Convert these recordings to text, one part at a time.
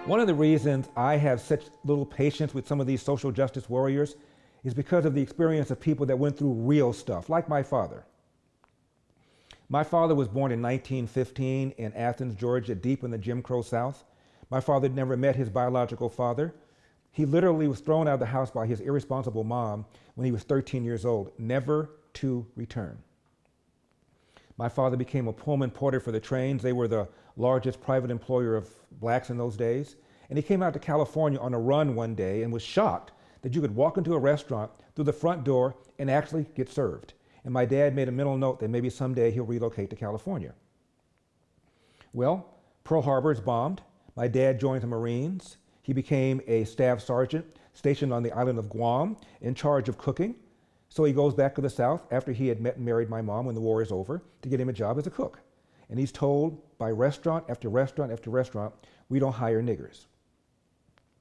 One of the reasons I have such little patience with some of these social justice warriors is because of the experience of people that went through real stuff, like my father. My father was born in 1915 in Athens, Georgia, deep in the Jim Crow South. My father never met his biological father. He literally was thrown out of the house by his irresponsible mom when he was 13 years old, never to return. My father became a Pullman porter for the trains. They were the largest private employer of blacks in those days. And he came out to California on a run one day and was shocked that you could walk into a restaurant through the front door and actually get served. And my dad made a mental note that maybe someday he'll relocate to California. Well, Pearl Harbor is bombed. My dad joined the Marines. He became a staff sergeant stationed on the island of Guam in charge of cooking. So he goes back to the South after he had met and married my mom when the war is over to get him a job as a cook. And he's told by restaurant after restaurant after restaurant, we don't hire niggers.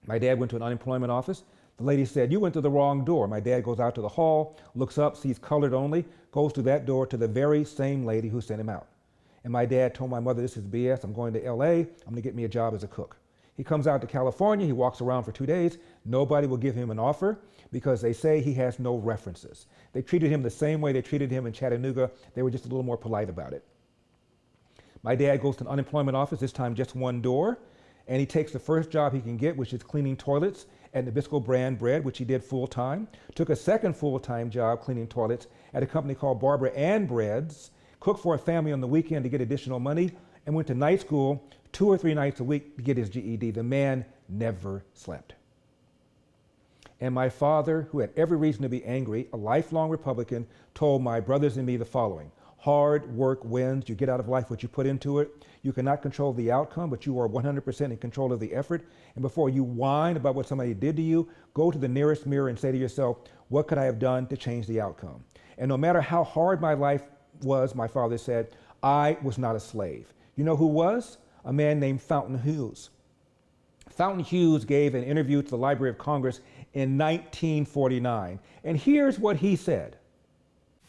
My dad went to an unemployment office. The lady said, you went to the wrong door. My dad goes out to the hall, looks up, sees colored only, goes to that door to the very same lady who sent him out. And my dad told my mother, this is BS, I'm going to LA, I'm gonna get me a job as a cook. He comes out to California, he walks around for 2 days, nobody will give him an offer because they say he has no references. They treated him the same way they treated him in Chattanooga, they were just a little more polite about it. My dad goes to an unemployment office, this time just one door, and he takes the first job he can get, which is cleaning toilets at Nabisco Brand Bread, which he did full-time. Took a second full-time job cleaning toilets at a company called Barbara Ann Breads, cooked for a family on the weekend to get additional money, and went to night school 2 or 3 nights a week to get his GED. The man never slept. And my father, who had every reason to be angry, a lifelong Republican, told my brothers and me the following: hard work wins. You get out of life what you put into it. You cannot control the outcome, but you are 100% in control of the effort. And before you whine about what somebody did to you, go to the nearest mirror and say to yourself, what could I have done to change the outcome? And no matter how hard my life was, my father said, I was not a slave. You know who was? A man named Fountain Hughes. Fountain Hughes gave an interview to the Library of Congress in 1949. And here's what he said.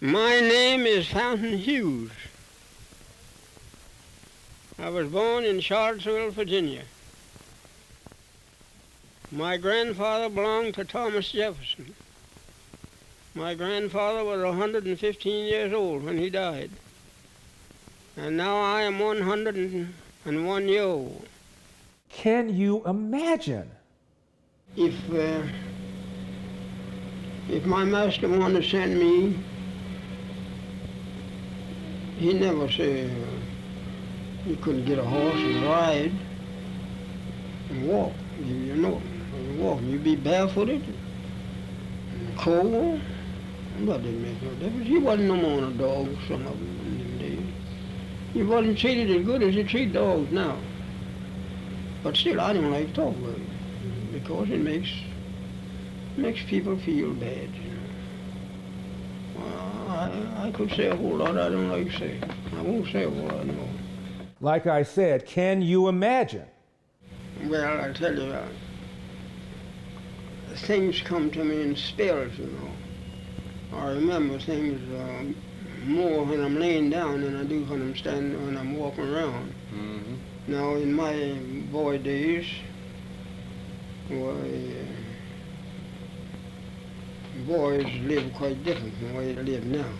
My name is Fountain Hughes. I was born in Charlottesville, Virginia. My grandfather belonged to Thomas Jefferson. My grandfather was 115 years old when he died. And now I am 101 years old. Can you imagine? If my master wanted to send me, he never said you couldn't get a horse and ride and walk. You know, walk. You'd be barefooted, and cold. That didn't make no difference. He wasn't no more than a dog, some of them in them days. He wasn't treated as good as he treat dogs now. But still, I don't like to talk about it because it makes people feel bad, you know. Well, I could say a whole lot I don't like to say. I won't say a whole lot more. Like I said, can you imagine? Well, I tell you, things come to me in spells, you know. I remember things more when I'm laying down than I do when I'm walking around. Mm-hmm. Now, in my boy days, boys live quite different from the way they live now.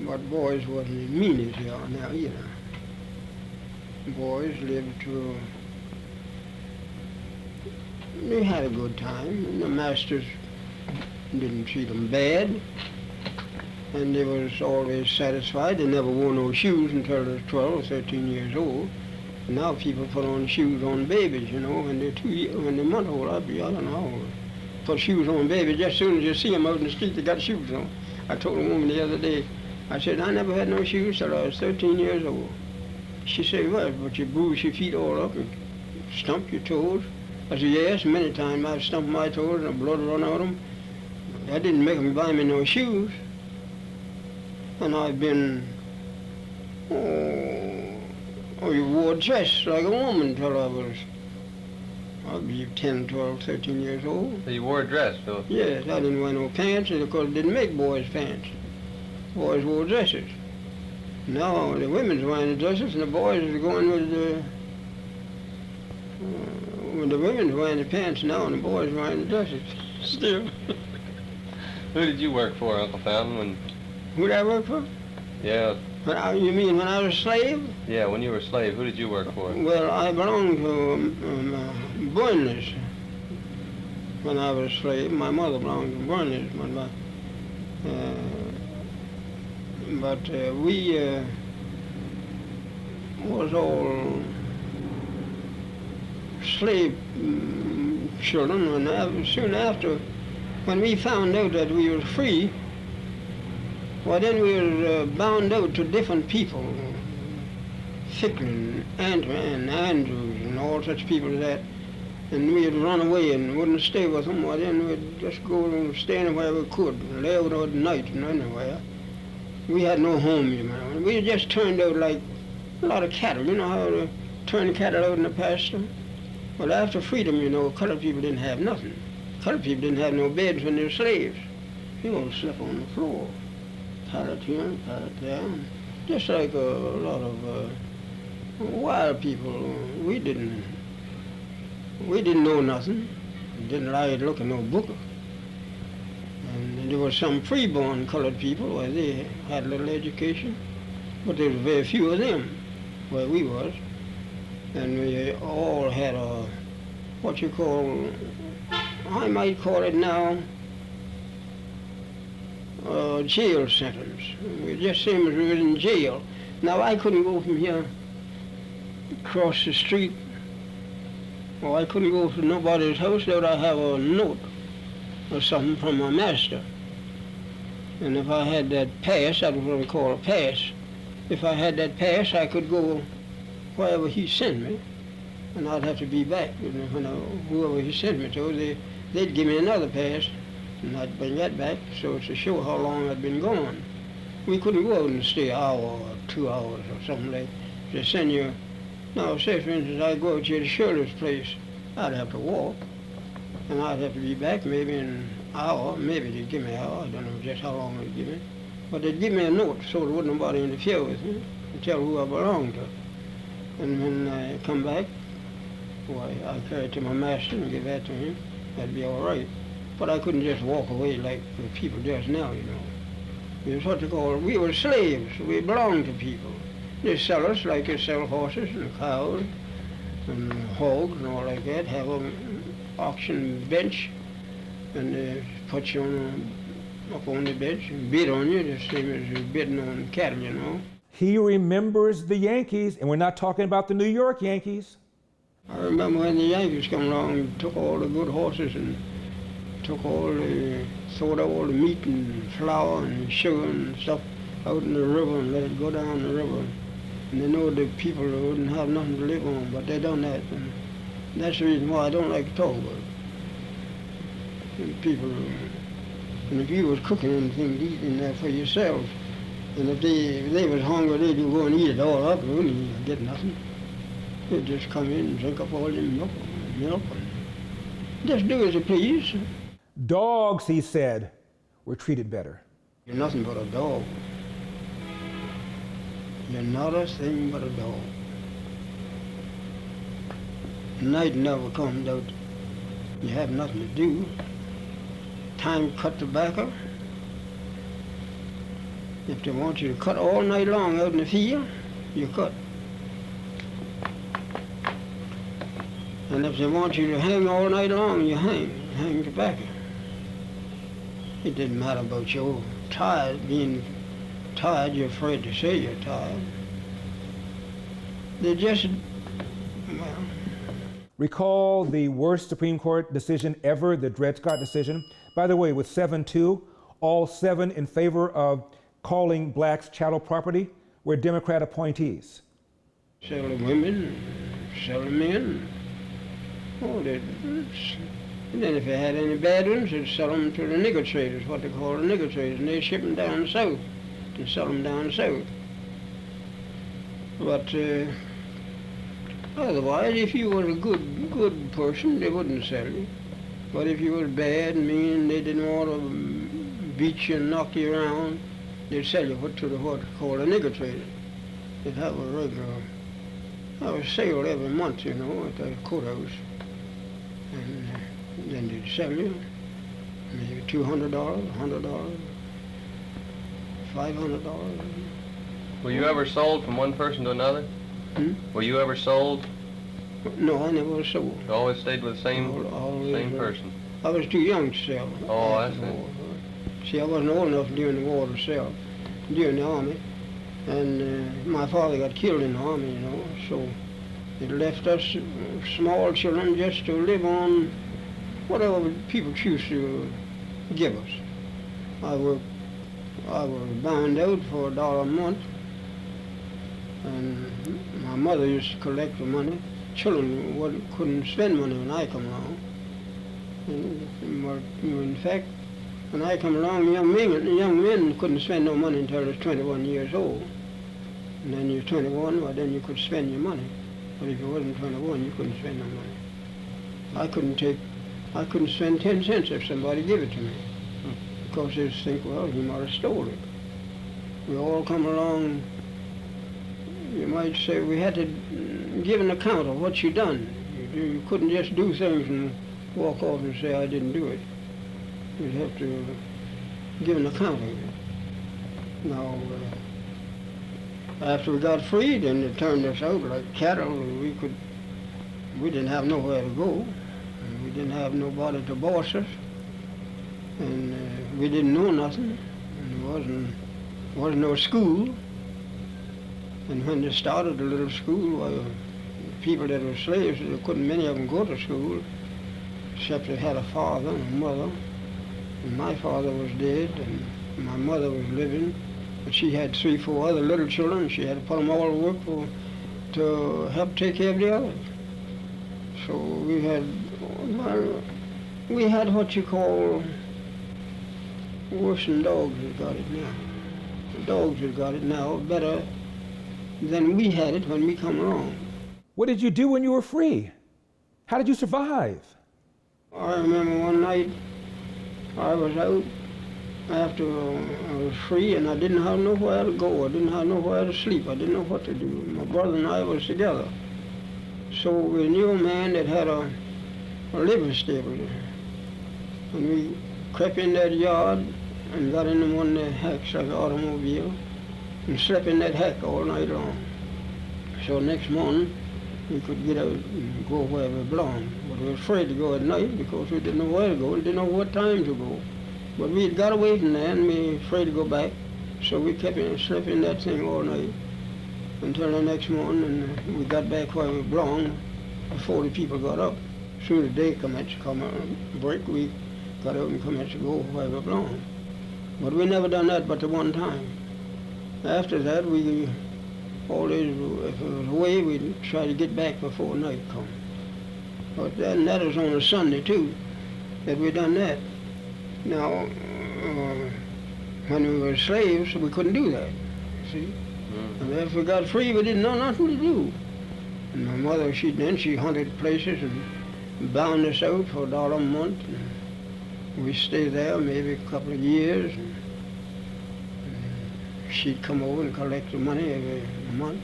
But boys wasn't as mean as they are now either. Boys lived they had a good time, and the masters didn't treat them bad, and they was always satisfied. They never wore no shoes until they was 12 or 13 years old. And now people put on shoes on babies, you know, when they're month old. I don't know how old. Put shoes on babies just as soon as you see them out in the street, they got shoes on. I told a woman the other day, I said, I never had no shoes till I was 13 years old. She said, well, but you bruise your feet all up and stump your toes. I said, yes, many times I've stumped my toes and the blood run out of them. That didn't make them buy me no shoes. And I've been, you wore a dress like a woman till I believe 10, 12, 13 years old. So you wore a dress, Phil? Yes, I didn't wear no pants because they didn't make boys pants. Boys wore dresses. Now the women's wearing the dresses and the boys are going with When the women's wearing the pants now and the boys wearing the dresses still. Who did you work for, Uncle Fountain? Who did I work for? Yeah, You mean when I was a slave? yeah, when you were a slave, who did you work for? Well, I belonged to Burnley's. When I was a slave, my mother belonged to Burnley's. But we was all slave children. And soon after, when we found out that we were free, well, then we were bound out to different people, Ficklin, and Andrews, and all such people as that. And we'd run away and wouldn't stay with them. Well, then we'd just go and stay anywhere we could, and lay out all night and anywhere. We had no home, you know. We just turned out like a lot of cattle. You know how to turn cattle out in the pasture? Well, after freedom, you know, colored people didn't have nothing. Colored people didn't have no beds when they were slaves. You all slept on the floor. Pallet here, pallet there. Just like a lot of wild people. We didn't know nothing. Didn't like to look at no book. And there were some freeborn colored people where they had a little education, but there was very few of them where we was. And we all had a, what you call, I might call it now, jail sentence. We just same as we were in jail. Now I couldn't go from here across the street, or I couldn't go to nobody's house without I have a note or something from my master. And if I had that pass, that was what we call a pass. If I had that pass, I could go wherever he sent me, and I'd have to be back. Whoever he sent me to, they'd give me another pass, and I'd bring that back, so to show how long I'd been gone. We couldn't go out and stay an hour or 2 hours or something like that. They send you, now say for instance, I'd go out to the Shirley's place, I'd have to walk, and I'd have to be back maybe in an hour, maybe they'd give me an hour, I don't know just how long they'd give me. But they'd give me a note so there wouldn't nobody interfere with me and tell who I belonged to. And when I come back, why, I'd carry it to my master and give that to him. That'd be all right. But I couldn't just walk away like the people just now, you know. It was what they call, we were slaves. We belonged to people. They sell us like they sell horses and cows and hogs and all like that, have an auction bench, and they put you up on the bench and bid on you, the same as you're bidding on cattle, you know. He remembers the Yankees, and we're not talking about the New York Yankees. I remember when the Yankees come along and took all the good horses and took sold all the meat and flour and sugar and stuff out in the river and let it go down the river. And they know the people wouldn't have nothing to live on, but they done that. And that's the reason why I don't like to talk about it. And people, and if you was cooking anything to eat in there for yourself, and if they was hungry, they'd go and eat it all up. They wouldn't get nothing. They'd just come in and drink up all the milk and just do as you please. Dogs, he said, were treated better. You're nothing but a dog. You're not a thing but a dog. Night never comes out. You have nothing to do. Time to cut tobacco. If they want you to cut all night long out in the field, you cut. And if they want you to hang all night long, you hang tobacco. It didn't matter about your being tired, you're afraid to say you're tired. They just, well. Recall the worst Supreme Court decision ever, the Dred Scott decision. By the way, with 7-2, all 7 in favor of calling blacks chattel property were Democrat appointees. Sell the women, sell the men. Oh, and then if they had any bad ones, they'd sell them to the nigger traders, what they call the nigger traders, and they'd ship them down south and sell them down south. But otherwise, if you were a good person, they wouldn't sell you. But if you were bad and mean, they didn't want to beat you and knock you around, they'd sell you to the what they call a nigger trader. They'd have a regular I was sale every month, you know, at the courthouse. And then they'd sell you maybe $200, $100, $500. Were you ever sold from one person to another? Hmm? Were you ever sold? No, I never was sold. You always stayed with the same Always, person? I was too young to sell. Oh, I after the see. war. See, I wasn't old enough during the war to sell, during the army. And my father got killed in the army, you know, so it left us small children just to live on whatever people choose to give us. I was bound out for $1 a month, and my mother used to collect the money. Children couldn't spend money when I come along. In fact, when I come along, young men couldn't spend no money until they was 21 years old. And then you're 21, well, then you could spend your money. But if you wasn't 21, you couldn't spend no money. I couldn't spend 10 cents if somebody gave it to me. Because they just think, well, he might have stole it. We all come along, you might say, we had to give an account of what you done. You couldn't just do things and walk off and say, I didn't do it. You'd have to give an account of it. Now, after we got free, then they turned us out like cattle. We didn't have nowhere to go. And we didn't have nobody to boss us. And we didn't know nothing. And there wasn't no school. And when they started the little school, well, people that were slaves, many of them go to school, except they had a father and a mother. And my father was dead, and my mother was living. But she had 3, 4 other little children. She had to put them all to work to help take care of the others. So we had what you call worse than dogs that got it now. The dogs that got it now better than we had it when we come along. What did you do when you were free? How did you survive? I remember one night I was out after I was free, and I didn't have nowhere to go. I didn't have nowhere to sleep. I didn't know what to do. My brother and I was together. So we knew a man that had a livery stable there. And we crept in that yard and got in one of the hacks like an automobile and slept in that hack all night long. So next morning we could get out and go where we belonged. But we were afraid to go at night because we didn't know where to go. We didn't know what time to go. But we had got away from there and we were afraid to go back. So we kept slept in that thing all night until the next morning, and we got back where we belonged before the people got up. As soon as day commenced to come break, we got out and commenced to go where we belonged. But we never done that but the one time. After that, we always, if it was away, we'd try to get back before night come. But that was on a Sunday too, that we done that. Now, when we were slaves, we couldn't do that, see? And after we got free, we didn't know nothing to do. And my mother, she hunted places and bound us out for $1 a month. And we stayed there maybe a couple of years. And she'd come over and collect the money every month.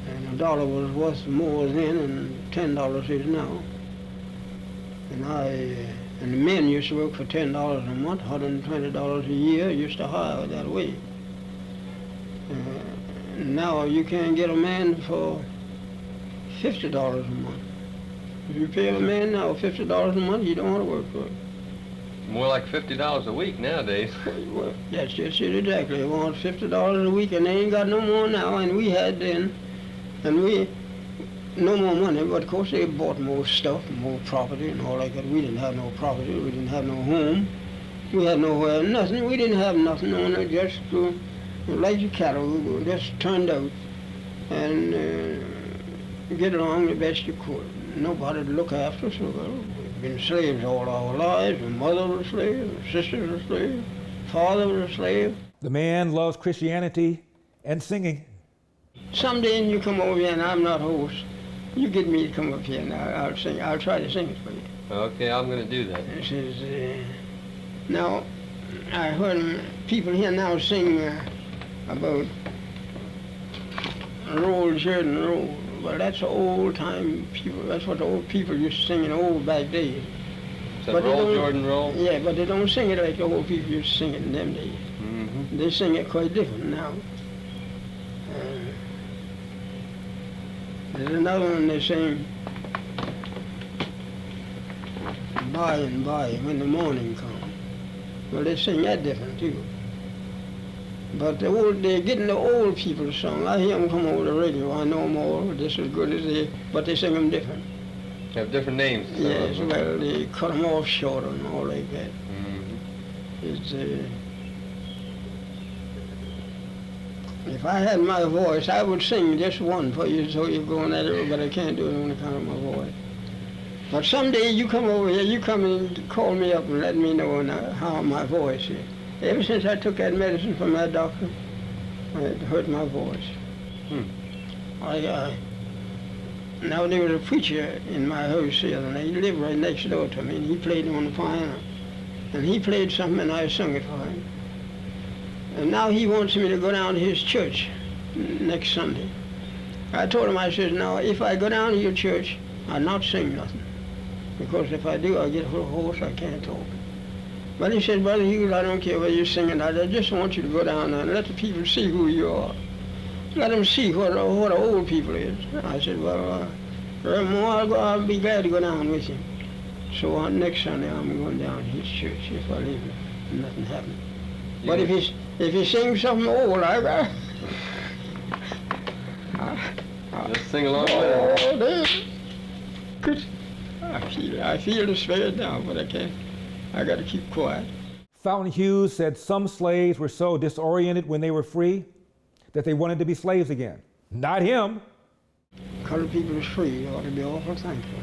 And $1 was worth more then than $10 is now. And the men used to work for $10 a month, $120 a year, used to hire that way. Now you can't get a man for $50 a month. If you pay a man now $50 a month, you don't want to work for it. More like $50 a week nowadays. Well, that's just it exactly. They want $50 a week, and they ain't got no more now, and we had then. And we, no more money, but of course they bought more stuff, more property and all like that. We didn't have no property, we didn't have no home. We had nowhere, nothing. We didn't have nothing on it, just like your cattle, we just turned out and get along the best you could. Nobody to look after us. So, we've been slaves all our lives. My mother was a slave, my sister was a slave, father was a slave. The man loves Christianity and singing. Someday you come over here and I'm not host. You get me to come up here and I'll sing. I'll try to sing it for you. Okay, I'm going to do that. It says, now, I heard people here now sing about roll shirt and roll. Well, that's old time people. That's what the old people used to sing in the old back days. So But they roll, don't- Jordan, roll? Yeah, but they don't sing it like the old people used to sing it in them days. Mm-hmm. They sing it quite different now. There's another one they sing, by and by, when the morning comes. Well, they sing that different too. But they're getting the old people's song. I hear them come over the radio. I know them all just as good as they, but they sing them different. Have different names. some of Yes, them. well, they cut them off shorter and all like that. Mhm. It's, if I had my voice, I would sing just one for you so you're going at it, but I can't do it on account of my voice. But someday you come over here, you come and call me up and let me know how my voice is. Ever since I took that medicine from that doctor, it hurt my voice. Now there was a preacher in my house the other night. He lived right next door to me, and he played on the piano. And he played something, and I sung it for him. And now he wants me to go down to his church next Sunday. I told him, I said, now if I go down to your church, I'll not sing nothing. Because if I do, I'll get hoarse, I can't talk. But he said, Brother Hughes, I don't care whether you're singing. I just want you to go down there and let the people see who you are. Let them see what the old people is. I said, well, I'll be glad to go down with you. So next Sunday, I'm going down to his church if I leave and nothing happens. But if he sings something old, Just sing along with it. I feel the spirit now, but I can't. I got to keep quiet. Fountain Hughes said some slaves were so disoriented when they were free that they wanted to be slaves again. Not him. Colored people is free. You ought to be awful thankful.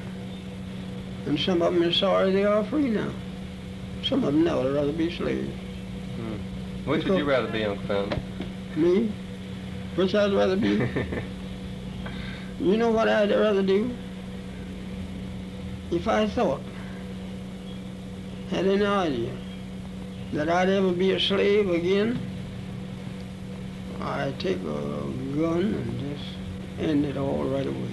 And some of them are sorry they are free now. Some of them now would rather be slaves. Which would you rather be, Uncle Fountain? Me? Which I'd rather be? You know what I'd rather do? If I thought, had any idea, that I'd ever be a slave again, I'd take a gun and just end it all right away.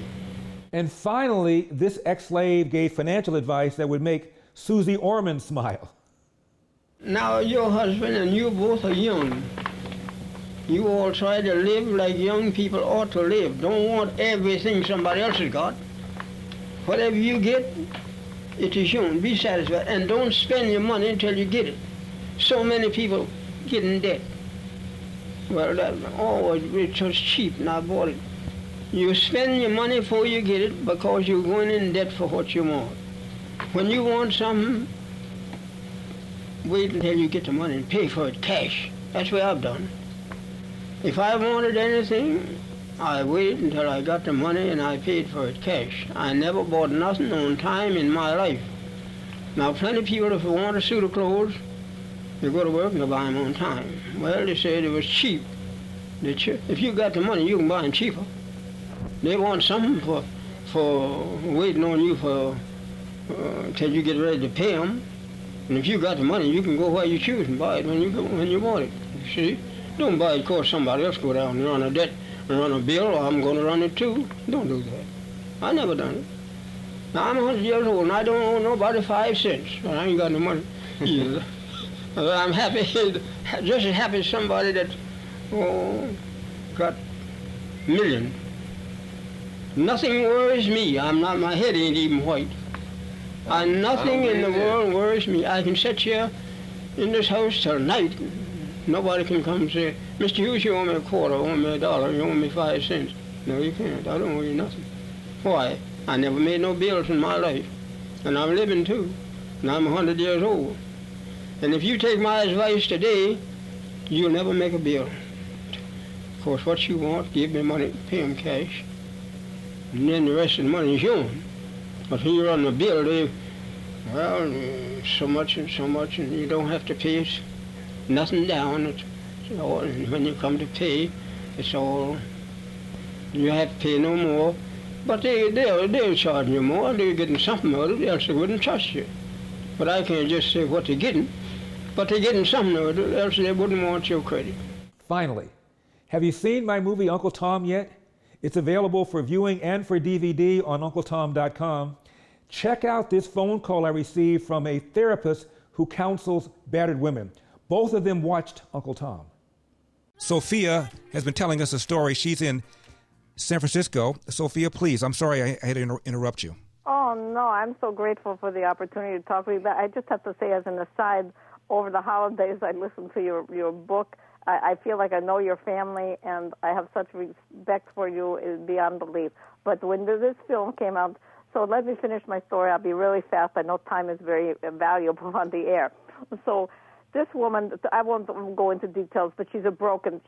And finally, this ex-slave gave financial advice that would make Susie Orman smile. Now your husband and you both are young. You all try to live like young people ought to live. Don't want everything somebody else has got. Whatever you get, it is yours. Be satisfied. And don't spend your money until you get it. So many people get in debt. Well, it's just cheap and I bought it. You spend your money before you get it because you're going in debt for what you want. When you want something, wait until you get the money and pay for it cash. That's what I've done. If I wanted anything, I waited until I got the money and I paid for it cash. I never bought nothing on time in my life. Now, plenty of people, if they want a suit of clothes, they go to work and they buy them on time. Well, they said it was cheap. If you got the money, you can buy them cheaper. They want something for waiting on you for till you get ready to pay them. And if you got the money, you can go where you choose and buy it when you want it. You see? Don't buy it because somebody else go down and run a debt and run a bill, or I'm going to run it too. Don't do that. I never done it. Now, I'm 100 years old and I don't owe nobody 5 cents. And I ain't got no money either. I'm happy, just as happy as somebody that got millions. Nothing worries me. My head ain't even white. Nothing in the world worries me. I can sit here in this house till night. Nobody can come and say, Mr. Hughes, you owe me a quarter, you owe me a dollar, you owe me 5 cents. No, you can't. I don't owe you nothing. Why? I never made no bills in my life. And I'm living too. And I'm 100 years old. And if you take my advice today, you'll never make a bill. Of course, what you want, give me money, pay them cash. And then the rest of the money is yours. But when you run a bill, so much and so much, and you don't have to pay it. Nothing down. It's all, and when you come to pay, it's all, you have to pay no more. But they'll charge you more. They're getting something out of it, else they wouldn't trust you. But I can't just say what they're getting. But they're getting something out of it, else they wouldn't want your credit. Finally, have you seen my movie Uncle Tom yet? It's available for viewing and for DVD on UncleTom.com. Check out this phone call I received from a therapist who counsels battered women. Both of them watched Uncle Tom. Sophia has been telling us a story. She's in San Francisco. Sophia, please, I'm sorry I had to interrupt you. Oh, no, I'm so grateful for the opportunity to talk with you. But I just have to say, as an aside, over the holidays, I listened to your book. I feel like I know your family, and I have such respect for you beyond belief. But when this film came out, so let me finish my story. I'll be really fast. I know time is very valuable on the air. So this woman, I won't go into details, but she was broken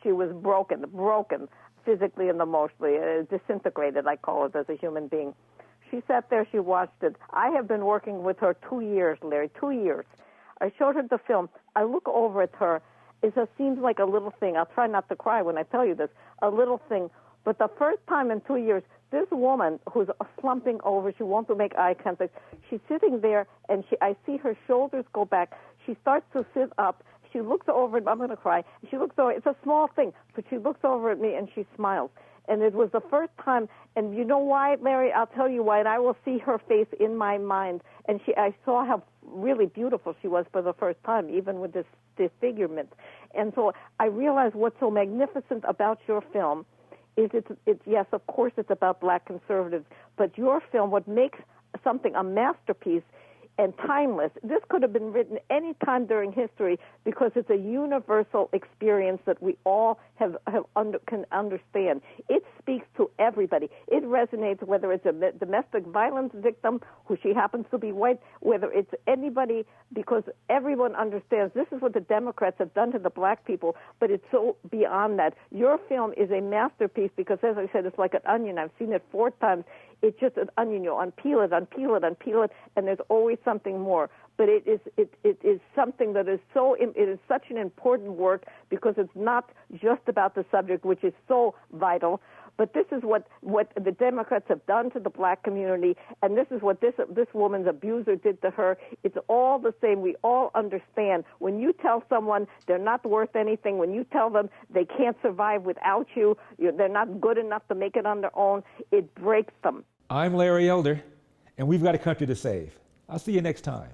physically and emotionally, disintegrated, I call it, as a human being. She sat there, she watched it. I have been working with her 2 years, Larry, 2 years. I showed her the film. I look over at her. It just seems like a little thing. I'll try not to cry when I tell you this, a little thing. But the first time in 2 years, this woman who's slumping over, she wants to make eye contact. She's sitting there, and I see her shoulders go back. She starts to sit up. She looks over at me. I'm going to cry. She looks over. It's a small thing, but she looks over at me, and she smiles. And it was the first time, and you know why, Larry? I'll tell you why, and I will see her face in my mind. And I saw how really beautiful she was for the first time, even with this disfigurement. And so I realized what's so magnificent about your film is it's yes, of course it's about black conservatives, but your film, what makes something a masterpiece and timeless, this could have been written any time during history because it's a universal experience that we all can understand. It speaks to everybody. It resonates whether it's a domestic violence victim, who she happens to be white, whether it's anybody, because everyone understands this is what the Democrats have done to the black people, but it's so beyond that. Your film is a masterpiece because, as I said, it's like an onion. I've seen it 4 times. It's just an onion. You unpeel it, unpeel it, unpeel it, and there's always something more. But it is something that is it is such an important work because it's not just about the subject, which is so vital, but this is what the Democrats have done to the black community, and this is what this woman's abuser did to her. It's all the same. We all understand. When you tell someone they're not worth anything, when you tell them they can't survive without you, they're not good enough to make it on their own, it breaks them. I'm Larry Elder, and we've got a country to save. I'll see you next time.